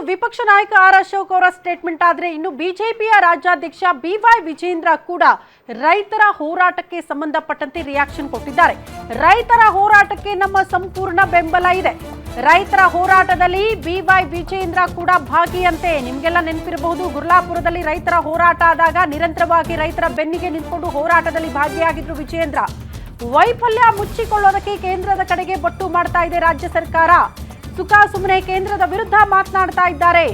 ವಿಪಕ್ಷ ನಾಯಕ ಆರ್ ಅಶೋಕ್ ಅವರ ಸ್ಟೇಟ್ಮೆಂಟ್ ಆದ್ರೆ ಇನ್ನು ಬಿಜೆಪಿಯ ರಾಜ್ಯಾಧ್ಯಕ್ಷ ಬಿವೈ ವಿಜೇಂದ್ರ ಕೂಡ ರೈತರ ಹೋರಾಟಕ್ಕೆ ಸಂಬಂಧಪಟ್ಟಂತೆ ರಿಯಾಕ್ಷನ್ ಕೊಟ್ಟಿದ್ದಾರೆ. ರೈತರ ಹೋರಾಟಕ್ಕೆ ನಮ್ಮ ಸಂಪೂರ್ಣ ಬೆಂಬಲ ಇದೆ. ರೈತರ ಹೋರಾಟದಲ್ಲಿ ಬಿವೈ ವಿಜೇಂದ್ರ ಕೂಡ ಭಾಗಿಯಂತೆ. ನಿಮಗೆಲ್ಲ ನೆನಪಿರಬಹುದು, ಗುರ್ಲಾಪುರದಲ್ಲಿ ರೈತರ ಹೋರಾಟ ಆದಾಗ ನಿರಂತರವಾಗಿ ರೈತರ ಬೆನ್ನಿಗೆ ನಿಂತ್ಕೊಂಡು ಹೋರಾಟದಲ್ಲಿ ಭಾಗಿಯಾಗಿದ್ರು ವಿಜೇಂದ್ರ. ವೈಫಲ್ಯ ಮುಚ್ಚಿಕೊಳ್ಳೋದಕ್ಕೆ ಕೇಂದ್ರದ ಕಡೆಗೆ ಬೊಟ್ಟು ಮಾಡ್ತಾ ಇದೆ ರಾಜ್ಯ ಸರ್ಕಾರ. ಸುಖ ಸುಮ್ಮನೆ ಕೇಂದ್ರದ ವಿರುದ್ಧ ಮಾತನಾಡ್ತಾ ಇದ್ದಾರೆ.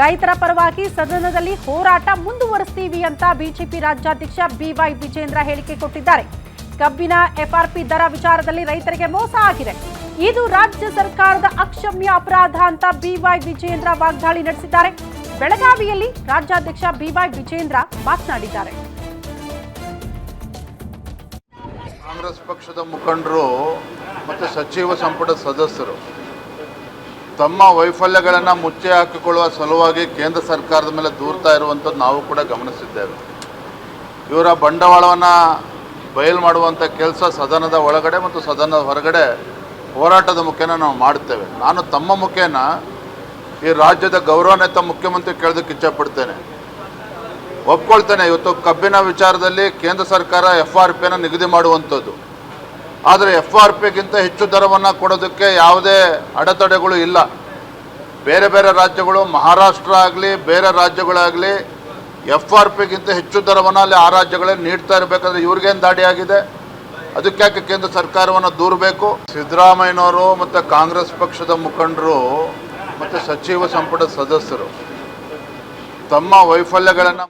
ರೈತರ ಪರವಾಗಿ ಸದನದಲ್ಲಿ ಹೋರಾಟ ಮುಂದುವರಿಸ್ತೀವಿ ಅಂತ ಬಿಜೆಪಿ ರಾಜ್ಯಾಧ್ಯಕ್ಷ ಬಿವೈ ವಿಜೇಂದ್ರ ಹೇಳಿಕೆ ಕೊಟ್ಟಿದ್ದಾರೆ. ಕಬ್ಬಿನ ಎಫ್ಆರ್ಪಿ ದರ ವಿಚಾರದಲ್ಲಿ ರೈತರಿಗೆ ಮೋಸ ಆಗಿದೆ, ಇದು ರಾಜ್ಯ ಸರ್ಕಾರದ ಅಕ್ಷಮ್ಯ ಅಪರಾಧ ಅಂತ ಬಿವೈ ವಿಜೇಂದ್ರ ವಾಗ್ದಾಳಿ ನಡೆಸಿದ್ದಾರೆ. ಬೆಳಗಾವಿಯಲ್ಲಿ ರಾಜ್ಯಾಧ್ಯಕ್ಷ ಬಿವೈ ವಿಜೇಂದ್ರ ಮಾತನಾಡಿದ್ದಾರೆ. ಕಾಂಗ್ರೆಸ್ ಪಕ್ಷದ ಮುಖಂಡರು ಮತ್ತು ಸಚಿವ ಸಂಪುಟ ಸದಸ್ಯರು ತಮ್ಮ ವೈಫಲ್ಯಗಳನ್ನು ಮುಚ್ಚಿ ಹಾಕಿಕೊಳ್ಳುವ ಸಲುವಾಗಿ ಕೇಂದ್ರ ಸರ್ಕಾರದ ಮೇಲೆ ದೂರ್ತಾ ಇರುವಂಥದ್ದು ನಾವು ಕೂಡ ಗಮನಿಸಿದ್ದೇವೆ. ಇವರ ಬಂಡವಾಳವನ್ನು ಬಯಲು ಮಾಡುವಂಥ ಕೆಲಸ ಸದನದ ಒಳಗಡೆ ಮತ್ತು ಸದನದ ಹೊರಗಡೆ ಹೋರಾಟದ ಮುಖೇನ ನಾವು ಮಾಡುತ್ತೇವೆ. ನಾನು ತಮ್ಮ ಮುಖೇನ ಈ ರಾಜ್ಯದ ಗೌರವಾನ್ವಿತ ಮುಖ್ಯಮಂತ್ರಿ ಕೇಳೋದಕ್ಕೆ ಇಚ್ಛಪಡ್ತೇನೆ. ಒಪ್ಕೊಳ್ತೇನೆ, ಇವತ್ತು ಕಬ್ಬಿನ ವಿಚಾರದಲ್ಲಿ ಕೇಂದ್ರ ಸರ್ಕಾರ ಎಫ್ಆರ್ಪಿಯನ್ನು ನಿಗದಿ ಮಾಡುವಂಥದ್ದು, ಆದರೆ ಎಫ್ಆರ್ಪಿಗಿಂತ ಹೆಚ್ಚು ದರವನ್ನು ಕೊಡೋದಕ್ಕೆ ಯಾವುದೇ ಅಡೆತಡೆಗಳು ಇಲ್ಲ. ಬೇರೆ ಬೇರೆ ರಾಜ್ಯಗಳು, ಮಹಾರಾಷ್ಟ್ರ ಆಗಲಿ ಬೇರೆ ರಾಜ್ಯಗಳಾಗಲಿ ಎಫ್ಆರ್ಪಿಗಿಂತ ಹೆಚ್ಚು ದರವನ್ನು ಅಲ್ಲಿ ಆ ರಾಜ್ಯಗಳೇ ನೀಡ್ತಾ ಇರಬೇಕಾದ್ರೆ ಇವ್ರಿಗೇನು ದಾಡಿ ಆಗಿದೆ? ಅದಕ್ಕಾಕೆ ಕೇಂದ್ರ ಸರ್ಕಾರವನ್ನು ದೂರಬೇಕು? ಸಿದ್ದರಾಮಯ್ಯನವರು ಮತ್ತು ಕಾಂಗ್ರೆಸ್ ಪಕ್ಷದ ಮುಖಂಡರು ಮತ್ತು ಸಚಿವ ಸಂಪುಟ ಸದಸ್ಯರು ತಮ್ಮ ವೈಫಲ್ಯಗಳನ್ನು